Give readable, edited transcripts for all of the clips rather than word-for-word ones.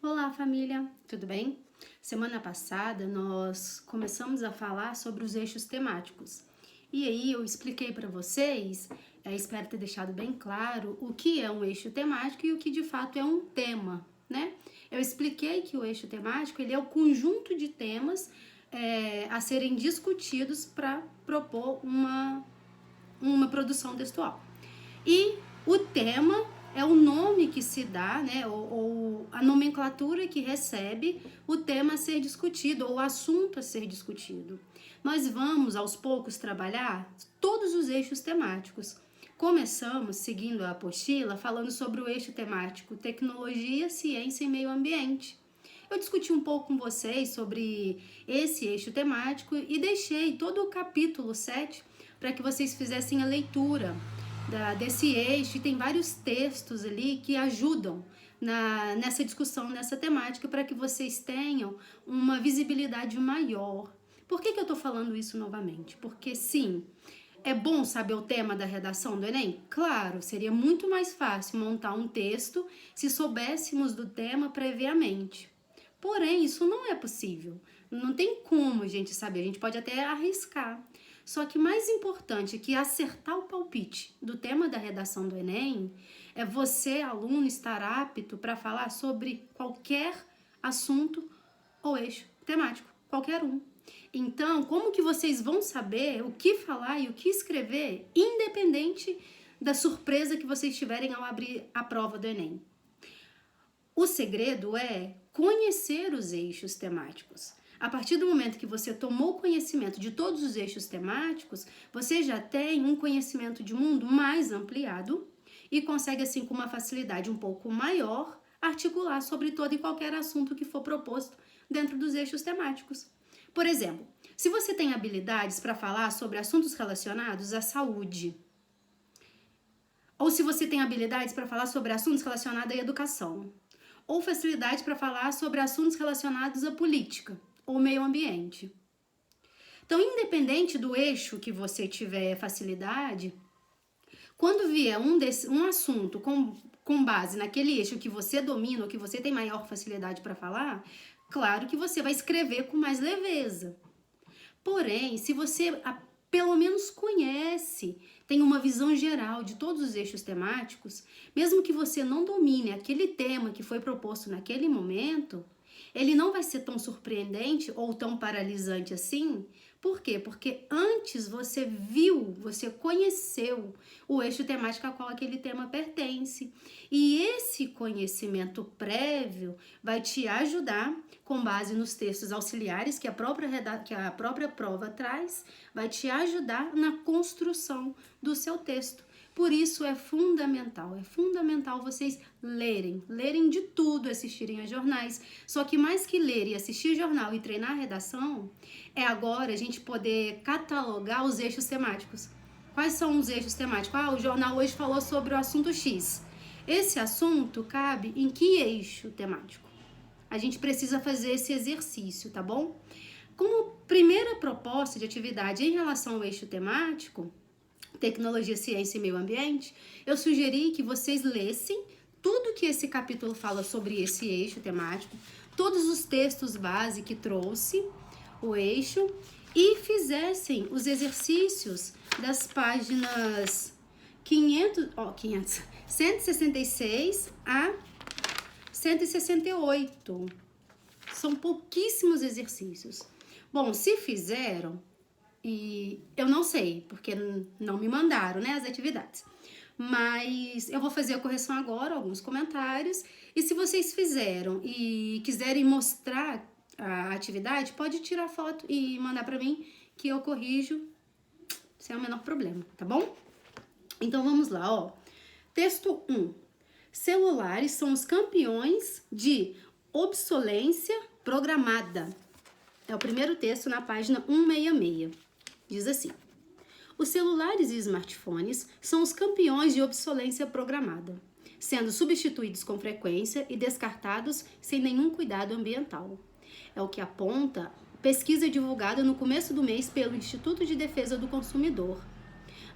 Olá, família, tudo bem? Semana passada nós começamos a falar sobre os eixos temáticos. E aí eu expliquei para vocês, espero ter deixado bem claro o que é um eixo temático e o que de fato é um tema, né? Eu expliquei que o eixo temático ele é o conjunto de temas a serem discutidos para propor uma produção textual. E o tema é o nome que se dá, né, ou a nomenclatura que recebe o tema a ser discutido, ou o assunto a ser discutido. Nós vamos, aos poucos, trabalhar todos os eixos temáticos. Começamos, seguindo a apostila, falando sobre o eixo temático tecnologia, ciência e meio ambiente. Eu discuti um pouco com vocês sobre esse eixo temático e deixei todo o capítulo 7 para que vocês fizessem a leitura desse eixo, e tem vários textos ali que ajudam nessa discussão, nessa temática, para que vocês tenham uma visibilidade maior. Por que eu estou falando isso novamente? Porque sim, é bom saber o tema da redação do Enem? Claro, seria muito mais fácil montar um texto se soubéssemos do tema previamente. Porém, isso não é possível. Não tem como a gente saber, a gente pode até arriscar. Só que mais importante que acertar o palpite do tema da redação do Enem é você, aluno, estar apto para falar sobre qualquer assunto ou eixo temático, qualquer um. Então, como que vocês vão saber o que falar e o que escrever, independente da surpresa que vocês tiverem ao abrir a prova do Enem? O segredo é conhecer os eixos temáticos. A partir do momento que você tomou conhecimento de todos os eixos temáticos, você já tem um conhecimento de mundo mais ampliado e consegue, assim, com uma facilidade um pouco maior, articular sobre todo e qualquer assunto que for proposto dentro dos eixos temáticos. Por exemplo, se você tem habilidades para falar sobre assuntos relacionados à saúde, ou se você tem habilidades para falar sobre assuntos relacionados à educação, ou facilidade para falar sobre assuntos relacionados à política ou meio ambiente. Então, independente do eixo que você tiver facilidade, quando vier um assunto com base naquele eixo que você domina ou que você tem maior facilidade para falar, claro que você vai escrever com mais leveza. Porém, se você pelo menos conhece, tem uma visão geral de todos os eixos temáticos, mesmo que você não domine aquele tema que foi proposto naquele momento, ele não vai ser tão surpreendente ou tão paralisante assim. Por quê? Porque antes você viu, você conheceu o eixo temático ao qual aquele tema pertence. E esse conhecimento prévio vai te ajudar, com base nos textos auxiliares que a própria prova traz, vai te ajudar na construção do seu texto. Por isso é fundamental vocês lerem de tudo, assistirem a jornais. Só que mais que ler e assistir jornal e treinar a redação, é agora a gente poder catalogar os eixos temáticos. Quais são os eixos temáticos? O jornal hoje falou sobre o assunto X. Esse assunto cabe em que eixo temático? A gente precisa fazer esse exercício, tá bom? Como primeira proposta de atividade em relação ao eixo temático, tecnologia, ciência e meio ambiente, eu sugeri que vocês lessem tudo que esse capítulo fala sobre esse eixo temático, todos os textos base que trouxe o eixo, e fizessem os exercícios das páginas 166 a 168. São pouquíssimos exercícios. Bom, se fizeram, e eu não sei, porque não me mandaram, né, as atividades. Mas eu vou fazer a correção agora, alguns comentários. E se vocês fizeram e quiserem mostrar a atividade, pode tirar foto e mandar para mim, que eu corrijo sem o menor problema, tá bom? Então vamos lá, ó. Texto 1. Celulares são os campeões de obsolescência programada. É o primeiro texto na página 166. Diz assim: os celulares e smartphones são os campeões de obsolescência programada, sendo substituídos com frequência e descartados sem nenhum cuidado ambiental. É o que aponta pesquisa divulgada no começo do mês pelo Instituto de Defesa do Consumidor,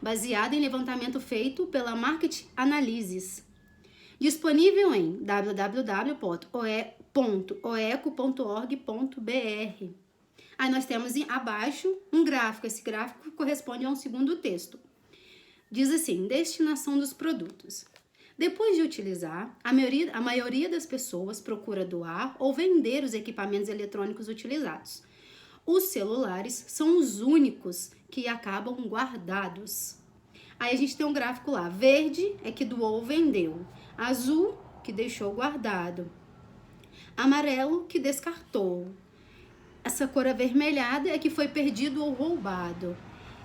baseada em levantamento feito pela Market Analysis. disponível em www.oeco.org.br. Aí nós temos abaixo um gráfico, esse gráfico corresponde a um segundo texto. Diz assim, destinação dos produtos. Depois de utilizar, a maioria das pessoas procura doar ou vender os equipamentos eletrônicos utilizados. Os celulares são os únicos que acabam guardados. Aí a gente tem um gráfico lá, verde é que doou ou vendeu, azul que deixou guardado, amarelo que descartou, essa cor avermelhada é que foi perdido ou roubado,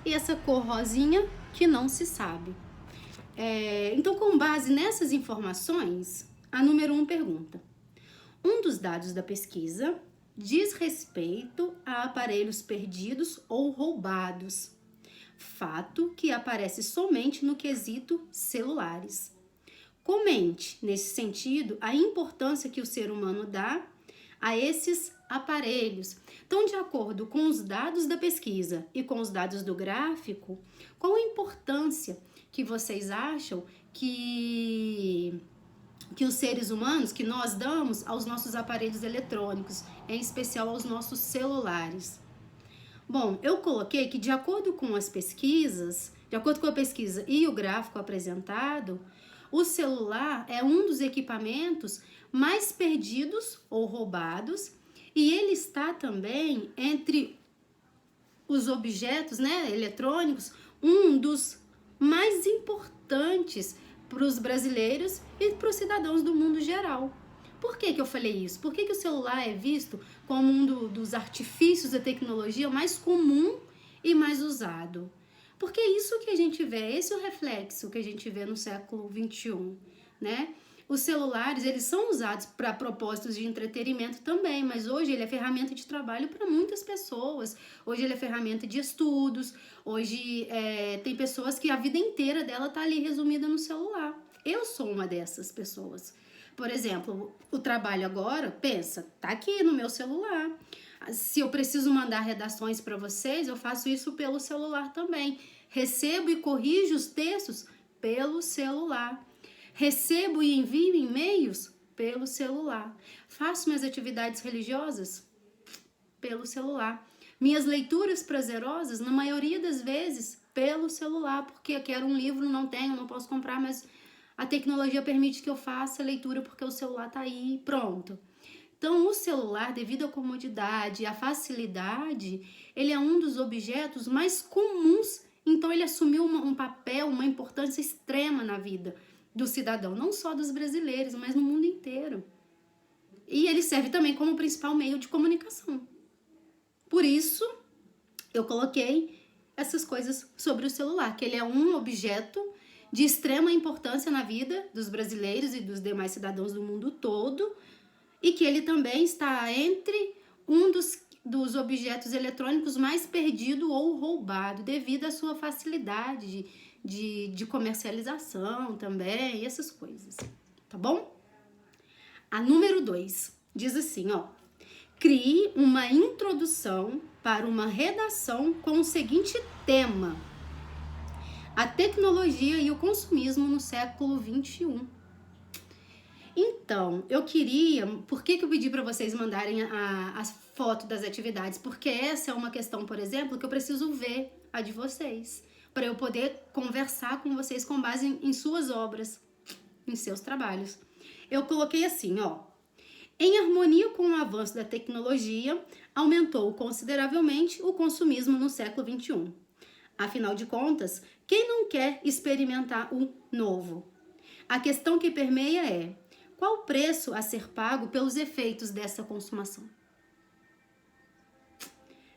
e essa cor rosinha que não se sabe. Então, com base nessas informações, a número 1 pergunta: um dos dados da pesquisa diz respeito a aparelhos perdidos ou roubados, fato que aparece somente no quesito celulares. Comente, nesse sentido, a importância que o ser humano dá a esses aparelhos. Então, de acordo com os dados da pesquisa e com os dados do gráfico, qual a importância que vocês acham que os seres humanos, que nós damos aos nossos aparelhos eletrônicos, em especial aos nossos celulares? Bom, eu coloquei que de acordo com as pesquisas, de acordo com a pesquisa e o gráfico apresentado, o celular é um dos equipamentos mais perdidos ou roubados e ele está também entre os objetos, eletrônicos, um dos mais importantes para os brasileiros e para os cidadãos do mundo geral. Por que eu falei isso? Por que o celular é visto como um dos artifícios da tecnologia mais comum e mais usado? Porque é isso que a gente vê, esse é o reflexo que a gente vê no século XXI, né? Os celulares, eles são usados para propósitos de entretenimento também, mas hoje ele é ferramenta de trabalho para muitas pessoas. Hoje ele é ferramenta de estudos, hoje tem pessoas que a vida inteira dela tá ali resumida no celular. Eu sou uma dessas pessoas. Por exemplo, o trabalho agora, pensa, tá aqui no meu celular. Se eu preciso mandar redações para vocês, eu faço isso pelo celular também. Recebo e corrijo os textos pelo celular. Recebo e envio e-mails pelo celular. Faço minhas atividades religiosas pelo celular. Minhas leituras prazerosas, na maioria das vezes, pelo celular, porque eu quero um livro, não tenho, não posso comprar, mas a tecnologia permite que eu faça a leitura porque o celular tá aí, pronto. Então, o celular, devido à comodidade, à facilidade, ele é um dos objetos mais comuns. Então, ele assumiu um papel, uma importância extrema na vida do cidadão, não só dos brasileiros, mas no mundo inteiro. E ele serve também como principal meio de comunicação. Por isso, eu coloquei essas coisas sobre o celular, que ele é um objeto de extrema importância na vida dos brasileiros e dos demais cidadãos do mundo todo, e que ele também está entre um dos objetos eletrônicos mais perdido ou roubado, devido à sua facilidade de comercialização também, e essas coisas, tá bom? A número 2 diz assim, crie uma introdução para uma redação com o seguinte tema: a tecnologia e o consumismo no século XXI. Então, eu queria... Por que eu pedi para vocês mandarem a foto das atividades? Porque essa é uma questão, por exemplo, que eu preciso ver a de vocês, para eu poder conversar com vocês com base em suas obras, em seus trabalhos. Eu coloquei assim, em harmonia com o avanço da tecnologia, aumentou consideravelmente o consumismo no século XXI. Afinal de contas, quem não quer experimentar o novo? A questão que permeia é: qual o preço a ser pago pelos efeitos dessa consumação?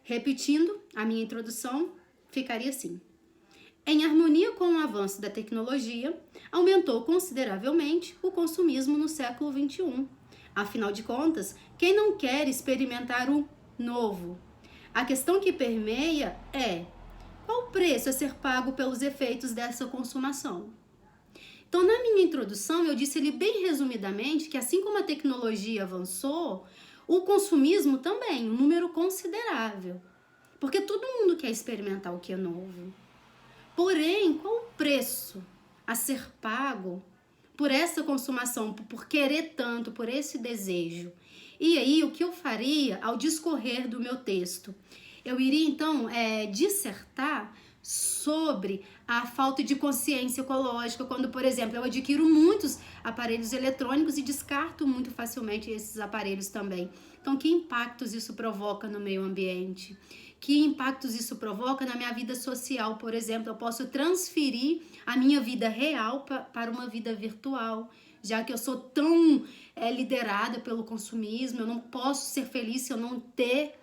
Repetindo a minha introdução, ficaria assim: em harmonia com o avanço da tecnologia, aumentou consideravelmente o consumismo no século XXI. Afinal de contas, quem não quer experimentar o novo? A questão que permeia é: qual o preço a ser pago pelos efeitos dessa consumação? Então, na minha introdução, eu disse ali bem resumidamente que assim como a tecnologia avançou, o consumismo também, um número considerável. Porque todo mundo quer experimentar o que é novo. Porém, qual o preço a ser pago por essa consumação, por querer tanto, por esse desejo. E aí, o que eu faria ao discorrer do meu texto? Eu iria, então, dissertar sobre a falta de consciência ecológica, quando, por exemplo, eu adquiro muitos aparelhos eletrônicos e descarto muito facilmente esses aparelhos também. Então, que impactos isso provoca no meio ambiente? Que impactos isso provoca na minha vida social, por exemplo? Eu posso transferir a minha vida real para uma vida virtual, já que eu sou tão liderada pelo consumismo, eu não posso ser feliz se eu não ter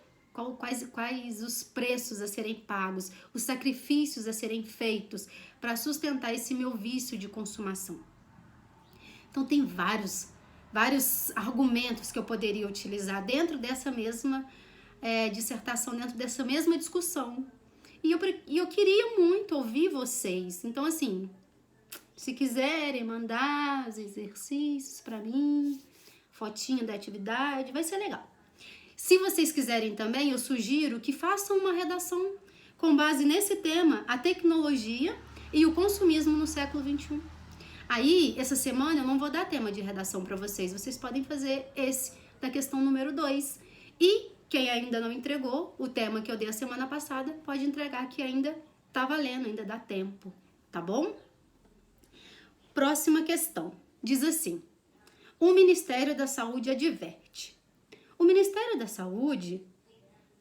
quais os preços a serem pagos, os sacrifícios a serem feitos para sustentar esse meu vício de consumação. Então tem vários argumentos que eu poderia utilizar dentro dessa mesma dissertação, dentro dessa mesma discussão. E eu queria muito ouvir vocês. Então, assim, se quiserem mandar os exercícios para mim, fotinha da atividade, vai ser legal. Se vocês quiserem também, eu sugiro que façam uma redação com base nesse tema, a tecnologia e o consumismo no século XXI. Aí, essa semana eu não vou dar tema de redação para vocês, vocês podem fazer esse da questão número 2. E quem ainda não entregou o tema que eu dei a semana passada, pode entregar que ainda tá valendo, ainda dá tempo, tá bom? Próxima questão, diz assim: o Ministério da Saúde adverte. O Ministério da Saúde,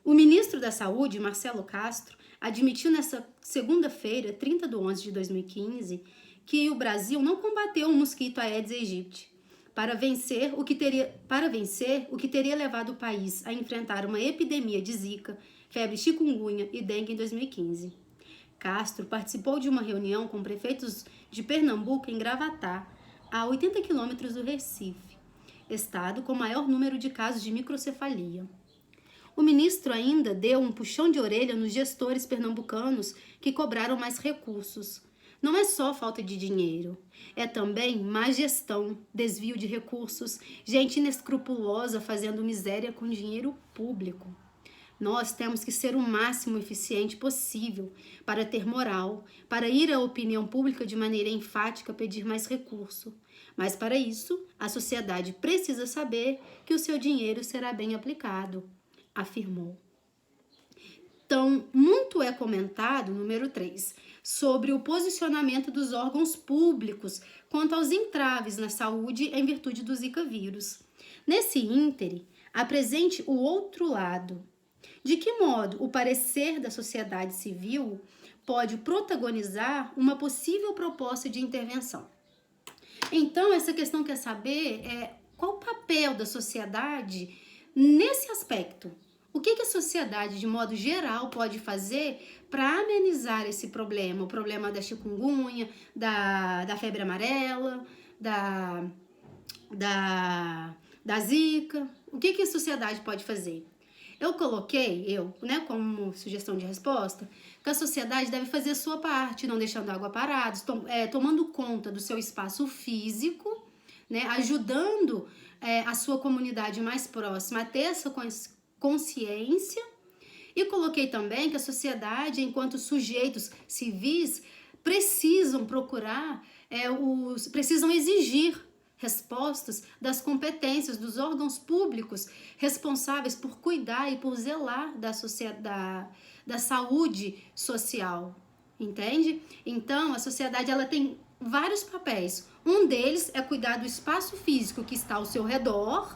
o ministro da Saúde, Marcelo Castro, admitiu nessa segunda-feira, 30 de 11 de 2015, que o Brasil não combateu o mosquito Aedes aegypti para vencer o que teria levado o país a enfrentar uma epidemia de zika, febre chikungunya e dengue em 2015. Castro participou de uma reunião com prefeitos de Pernambuco em Gravatá, a 80 quilômetros do Recife, estado com maior número de casos de microcefalia. O ministro ainda deu um puxão de orelha nos gestores pernambucanos que cobraram mais recursos. Não é só falta de dinheiro, é também má gestão, desvio de recursos, gente inescrupulosa fazendo miséria com dinheiro público. Nós temos que ser o máximo eficiente possível para ter moral, para ir à opinião pública de maneira enfática pedir mais recurso. Mas para isso, a sociedade precisa saber que o seu dinheiro será bem aplicado, afirmou. Então, muito é comentado, número 3, sobre o posicionamento dos órgãos públicos quanto aos entraves na saúde em virtude do Zika vírus. Nesse íntere, apresente o outro lado. De que modo o parecer da sociedade civil pode protagonizar uma possível proposta de intervenção? Então, essa questão quer saber qual o papel da sociedade nesse aspecto. O que a sociedade, de modo geral, pode fazer para amenizar esse problema? O problema da chikungunya, da febre amarela, da zika. O que a sociedade pode fazer? Eu coloquei, como sugestão de resposta, que a sociedade deve fazer a sua parte, não deixando a água parada, tomando conta do seu espaço físico, né, ajudando a sua comunidade mais próxima a ter essa consciência. E coloquei também que a sociedade, enquanto sujeitos civis, precisam precisam exigir respostas das competências dos órgãos públicos responsáveis por cuidar e por zelar da saúde social, entende? Então, a sociedade ela tem vários papéis. Um deles é cuidar do espaço físico que está ao seu redor,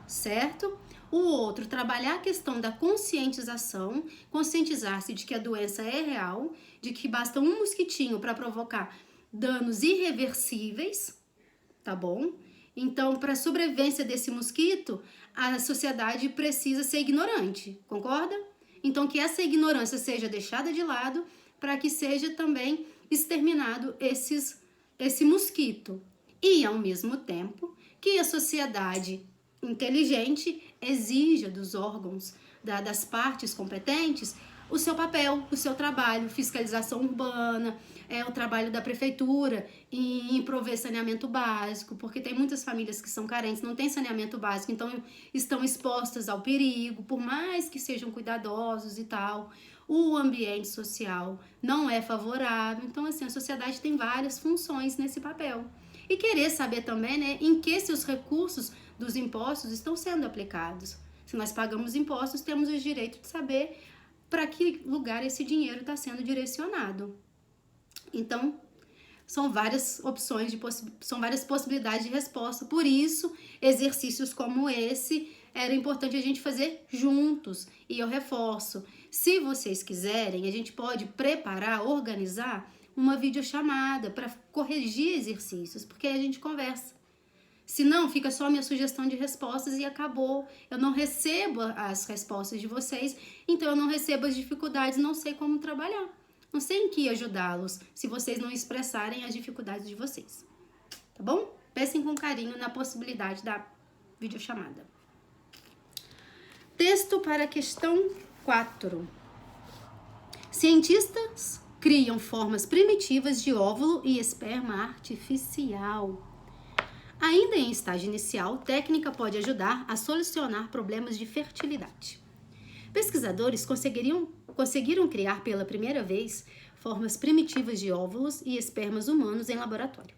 certo? O outro, trabalhar a questão da conscientização, conscientizar-se de que a doença é real, de que basta um mosquitinho para provocar danos irreversíveis, tá bom? Então, para a sobrevivência desse mosquito, a sociedade precisa ser ignorante, concorda? Então, que essa ignorância seja deixada de lado para que seja também exterminado esse mosquito. E, ao mesmo tempo, que a sociedade inteligente exija dos órgãos, das partes competentes, o seu papel, o seu trabalho, fiscalização urbana, o trabalho da prefeitura em prover saneamento básico, porque tem muitas famílias que são carentes, não têm saneamento básico, então estão expostas ao perigo, por mais que sejam cuidadosos e tal. O ambiente social não é favorável, então assim, a sociedade tem várias funções nesse papel. E querer saber também, né, em que seus recursos dos impostos estão sendo aplicados. Se nós pagamos impostos, temos o direito de saber para que lugar esse dinheiro está sendo direcionado. Então, são várias opções, são várias possibilidades de resposta. Por isso, exercícios como esse era importante a gente fazer juntos. E eu reforço, se vocês quiserem, a gente pode preparar, organizar uma videochamada para corrigir exercícios, porque aí a gente conversa. Se não, fica só a minha sugestão de respostas e acabou. Eu não recebo as respostas de vocês, então eu não recebo as dificuldades, não sei como trabalhar. Não sei em que ajudá-los se vocês não expressarem as dificuldades de vocês. Tá bom? Pensem com carinho na possibilidade da videochamada. Texto para a questão 4. Cientistas criam formas primitivas de óvulo e esperma artificial. Ainda em estágio inicial, técnica pode ajudar a solucionar problemas de fertilidade. Pesquisadores conseguiram criar pela primeira vez formas primitivas de óvulos e espermas humanos em laboratório.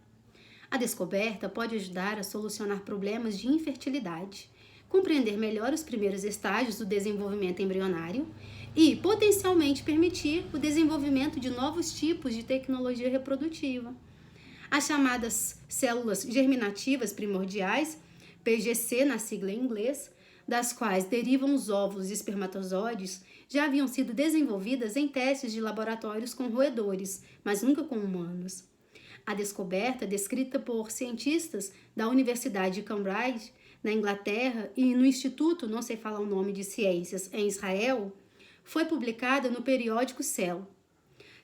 A descoberta pode ajudar a solucionar problemas de infertilidade, compreender melhor os primeiros estágios do desenvolvimento embrionário e, potencialmente, permitir o desenvolvimento de novos tipos de tecnologia reprodutiva. As chamadas células germinativas primordiais, PGC na sigla em inglês, das quais derivam os óvulos e espermatozoides, já haviam sido desenvolvidas em testes de laboratórios com roedores, mas nunca com humanos. A descoberta, descrita por cientistas da Universidade de Cambridge, na Inglaterra, e no Instituto, não sei falar o nome de ciências, em Israel, foi publicada no periódico Cell.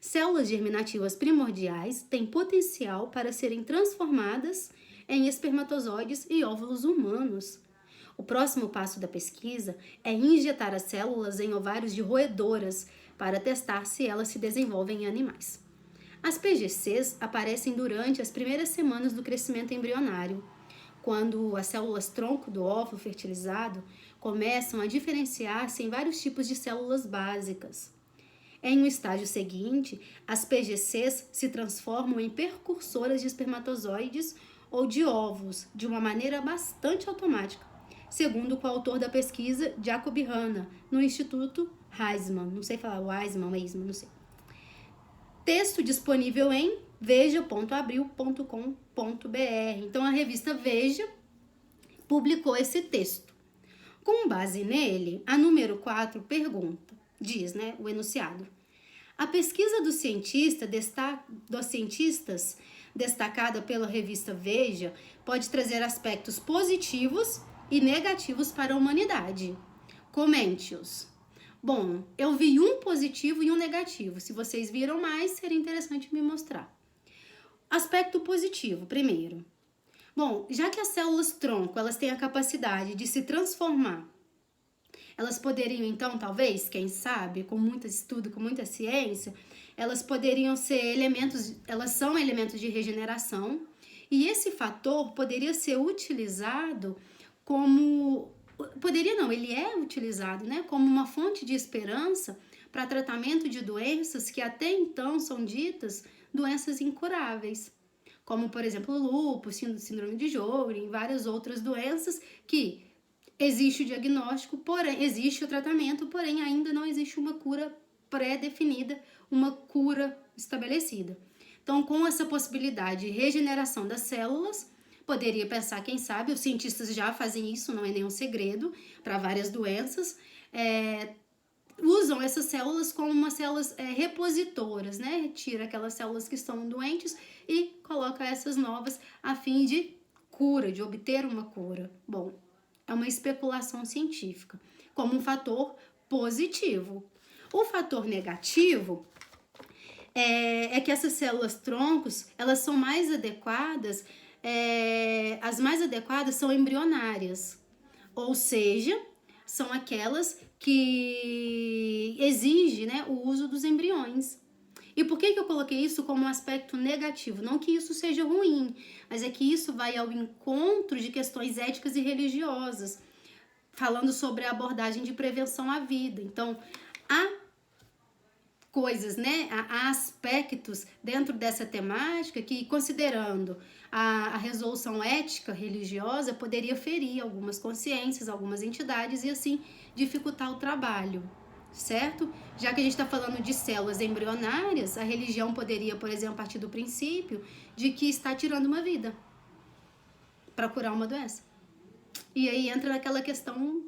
Células germinativas primordiais têm potencial para serem transformadas em espermatozoides e óvulos humanos. O próximo passo da pesquisa é injetar as células em ovários de roedoras para testar se elas se desenvolvem em animais. As PGCs aparecem durante as primeiras semanas do crescimento embrionário, quando as células-tronco do óvulo fertilizado começam a diferenciar-se em vários tipos de células básicas. Em um estágio seguinte, as PGCs se transformam em percursoras de espermatozoides ou de óvulos de uma maneira bastante automática, segundo o coautor da pesquisa, Jacob Hanna, no Instituto Heisman. Não sei falar Weizmann, não sei. Texto disponível em veja.abril.com.br. Então, a revista Veja publicou esse texto. Com base nele, a número 4 pergunta, diz, né, o enunciado. A pesquisa dos cientistas destacada pela revista Veja pode trazer aspectos positivos e negativos para a humanidade. Comente-os. Bom, eu vi um positivo e um negativo. Se vocês viram mais, seria interessante me mostrar. Aspecto positivo, primeiro. Bom, já que as células-tronco, elas têm a capacidade de se transformar, elas poderiam, então, talvez, quem sabe, com muito estudo, com muita ciência, elas poderiam ser elas são elementos de regeneração, e esse fator poderia ser utilizado ele é utilizado, né, como uma fonte de esperança para tratamento de doenças que até então são ditas doenças incuráveis, como, por exemplo, lúpus, síndrome de Sjögren e várias outras doenças que existe o diagnóstico, porém, existe o tratamento, porém ainda não existe uma cura pré-definida, uma cura estabelecida. Então, com essa possibilidade de regeneração das células, poderia pensar, quem sabe, os cientistas já fazem isso, não é nenhum segredo, para várias doenças, usam essas células como umas células repositoras, né? Retira aquelas células que estão doentes e coloca essas novas a fim de cura, de obter uma cura. Bom, é uma especulação científica, como um fator positivo. O fator negativo é que essas células troncos, elas são mais adequadas, as mais adequadas são embrionárias, ou seja, são aquelas que exigem, né, o uso dos embriões. E por que eu coloquei isso como um aspecto negativo? Não que isso seja ruim, mas é que isso vai ao encontro de questões éticas e religiosas, falando sobre a abordagem de prevenção à vida. Então, a coisas, né, há aspectos dentro dessa temática que, considerando a resolução ética religiosa, poderia ferir algumas consciências, algumas entidades e assim dificultar o trabalho, certo? Já que a gente está falando de células embrionárias, a religião poderia, por exemplo, partir do princípio de que está tirando uma vida para curar uma doença. E aí entra naquela questão,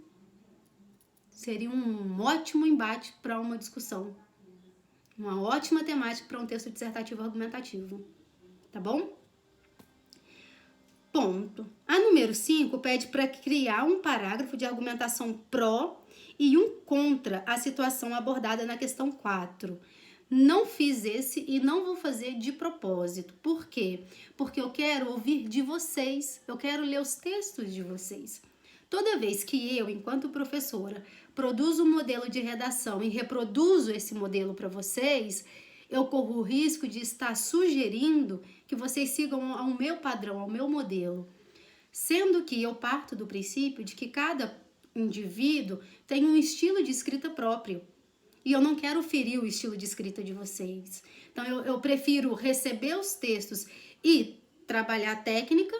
seria um ótimo embate para uma discussão. Uma ótima temática para um texto dissertativo argumentativo. Tá bom? Ponto. A número 5 pede para criar um parágrafo de argumentação pró e um contra a situação abordada na questão 4. Não fiz esse e não vou fazer de propósito. Por quê? Porque eu quero ouvir de vocês, eu quero ler os textos de vocês. Toda vez que eu, enquanto professora, produzo um modelo de redação e reproduzo esse modelo para vocês, eu corro o risco de estar sugerindo que vocês sigam ao meu padrão, ao meu modelo. Sendo que eu parto do princípio de que cada indivíduo tem um estilo de escrita próprio. E eu não quero ferir o estilo de escrita de vocês. Então, eu prefiro receber os textos e trabalhar a técnica,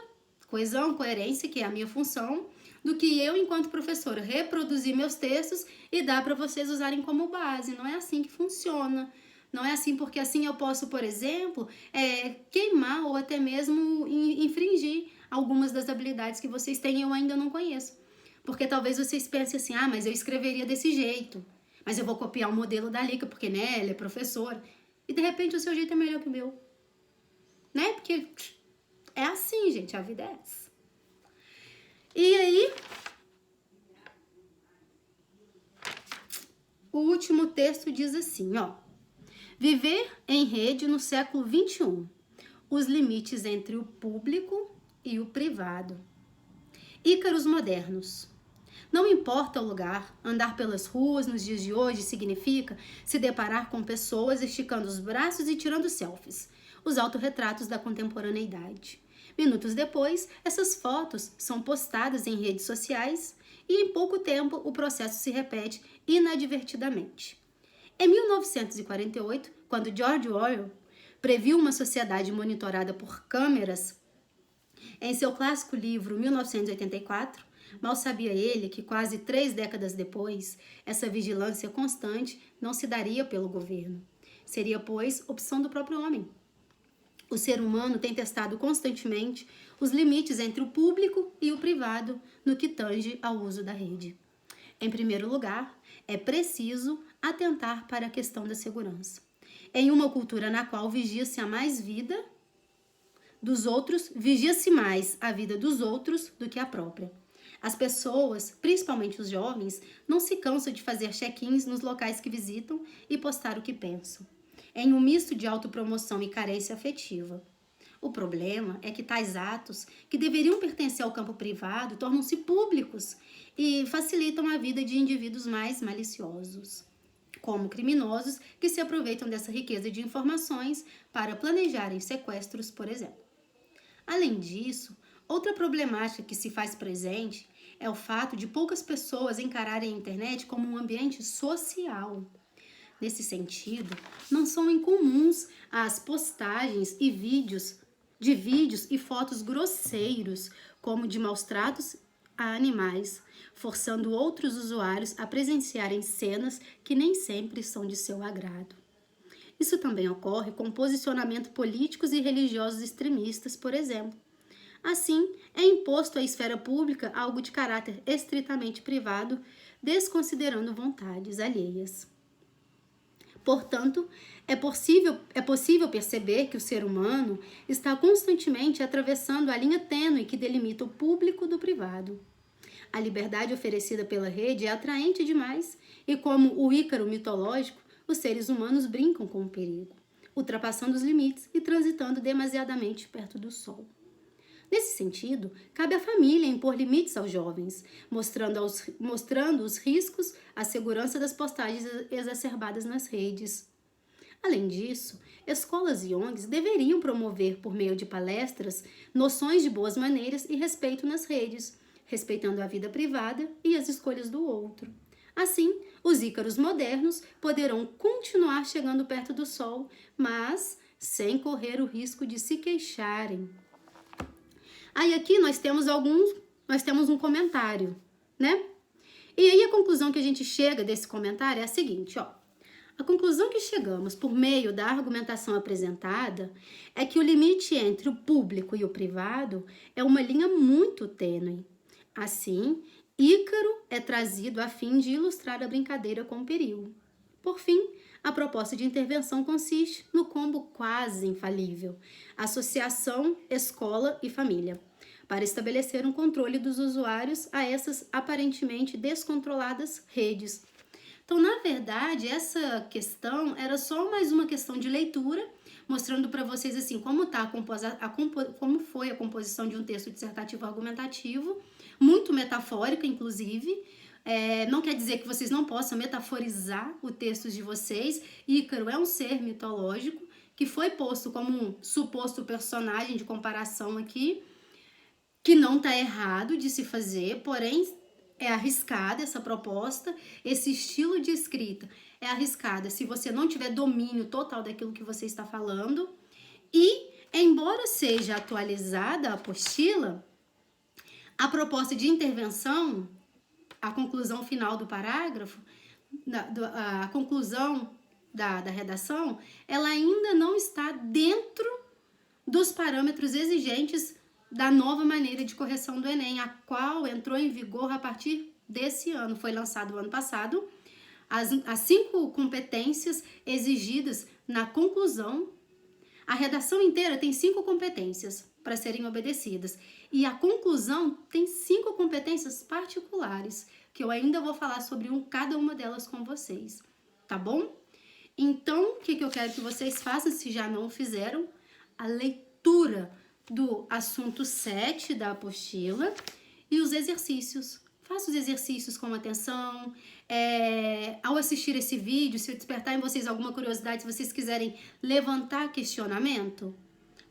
coesão, coerência, que é a minha função, do que eu, enquanto professora, reproduzir meus textos e dar para vocês usarem como base. Não é assim que funciona. Não é assim porque assim eu posso, por exemplo, queimar ou até mesmo infringir algumas das habilidades que vocês têm e eu ainda não conheço. Porque talvez vocês pensem assim, mas eu escreveria desse jeito. Mas eu vou copiar o modelo da Lica, porque né, ela é professora. E de repente o seu jeito é melhor que o meu. Né? Porque é assim, gente, a vida é essa. E aí, o último texto diz assim, ó. Viver em rede no século XXI. Os limites entre o público e o privado. Ícaros modernos. Não importa o lugar, andar pelas ruas nos dias de hoje significa se deparar com pessoas esticando os braços e tirando selfies. Os autorretratos da contemporaneidade. Minutos depois, essas fotos são postadas em redes sociais e em pouco tempo o processo se repete inadvertidamente. Em 1948, quando George Orwell previu uma sociedade monitorada por câmeras, em seu clássico livro 1984, mal sabia ele que quase 3 décadas depois, essa vigilância constante não se daria pelo governo. Seria, pois, opção do próprio homem. O ser humano tem testado constantemente os limites entre o público e o privado no que tange ao uso da rede. Em primeiro lugar, é preciso atentar para a questão da segurança. Em uma cultura na qual vigia-se a mais vida dos outros, vigia-se mais a vida dos outros do que a própria. As pessoas, principalmente os jovens, não se cansam de fazer check-ins nos locais que visitam e postar o que pensam, em um misto de autopromoção e carência afetiva. O problema é que tais atos, que deveriam pertencer ao campo privado, tornam-se públicos e facilitam a vida de indivíduos mais maliciosos, como criminosos que se aproveitam dessa riqueza de informações para planejarem sequestros, por exemplo. Além disso, outra problemática que se faz presente é o fato de poucas pessoas encararem a internet como um ambiente social. Nesse sentido, não são incomuns as postagens e vídeos e fotos grosseiros, como de maus tratos a animais, forçando outros usuários a presenciarem cenas que nem sempre são de seu agrado. Isso também ocorre com posicionamento políticos e religiosos extremistas, por exemplo. Assim, é imposto à esfera pública algo de caráter estritamente privado, desconsiderando vontades alheias. Portanto, é possível perceber que o ser humano está constantemente atravessando a linha tênue que delimita o público do privado. A liberdade oferecida pela rede é atraente demais e, como o Ícaro mitológico, os seres humanos brincam com o perigo, ultrapassando os limites e transitando demasiadamente perto do sol. Nesse sentido, cabe à família impor limites aos jovens, mostrando os riscos, a segurança das postagens exacerbadas nas redes. Além disso, escolas e ONGs deveriam promover, por meio de palestras, noções de boas maneiras e respeito nas redes, respeitando a vida privada e as escolhas do outro. Assim, os Ícaros modernos poderão continuar chegando perto do Sol, mas sem correr o risco de se queixarem. Aí aqui nós temos um comentário, né? E aí a conclusão que a gente chega desse comentário é a seguinte, ó. A conclusão que chegamos por meio da argumentação apresentada é que o limite entre o público e o privado é uma linha muito tênue. Assim, Ícaro é trazido a fim de ilustrar a brincadeira com o perigo. Por fim, a proposta de intervenção consiste no combo quase infalível: associação, escola e família, para estabelecer um controle dos usuários a essas aparentemente descontroladas redes. Então, na verdade, essa questão era só mais uma questão de leitura, mostrando para vocês assim como como foi a composição de um texto dissertativo argumentativo, muito metafórica, inclusive. Não quer dizer que vocês não possam metaforizar o texto de vocês. Ícaro é um ser mitológico que foi posto como um suposto personagem de comparação aqui, que não está errado de se fazer, porém é arriscada essa proposta, esse estilo de escrita é arriscada se você não tiver domínio total daquilo que você está falando. E, embora seja atualizada a apostila, a proposta de intervenção, a conclusão final do parágrafo, a conclusão da redação, ela ainda não está dentro dos parâmetros exigentes da nova maneira de correção do Enem, a qual entrou em vigor a partir desse ano. Foi lançado o ano passado. As 5 competências exigidas na conclusão. A redação inteira tem 5 competências para serem obedecidas. E a conclusão tem 5 competências particulares, que eu ainda vou falar sobre cada uma delas com vocês. Tá bom? Então, o que eu quero que vocês façam, se já não o fizeram? A leitura do assunto 7 da apostila e os exercícios. Faça os exercícios com atenção. Ao assistir esse vídeo, se eu despertar em vocês alguma curiosidade, se vocês quiserem levantar questionamento,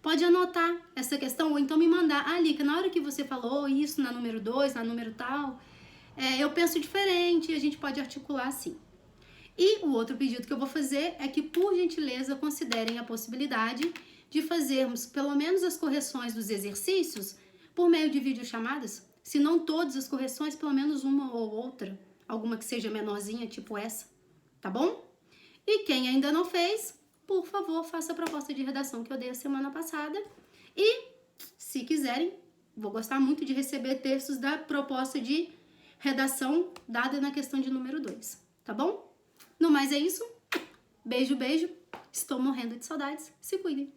pode anotar essa questão ou então me mandar. Lica, na hora que você falou isso na número 2, na número tal, eu penso diferente e a gente pode articular assim. E o outro pedido que eu vou fazer é que, por gentileza, considerem a possibilidade de fazermos pelo menos as correções dos exercícios por meio de videochamadas, se não todas as correções, pelo menos uma ou outra, alguma que seja menorzinha, tipo essa, tá bom? E quem ainda não fez, por favor, faça a proposta de redação que eu dei a semana passada e, se quiserem, vou gostar muito de receber textos da proposta de redação dada na questão de número 2, tá bom? No mais é isso, beijo, beijo, estou morrendo de saudades, se cuidem!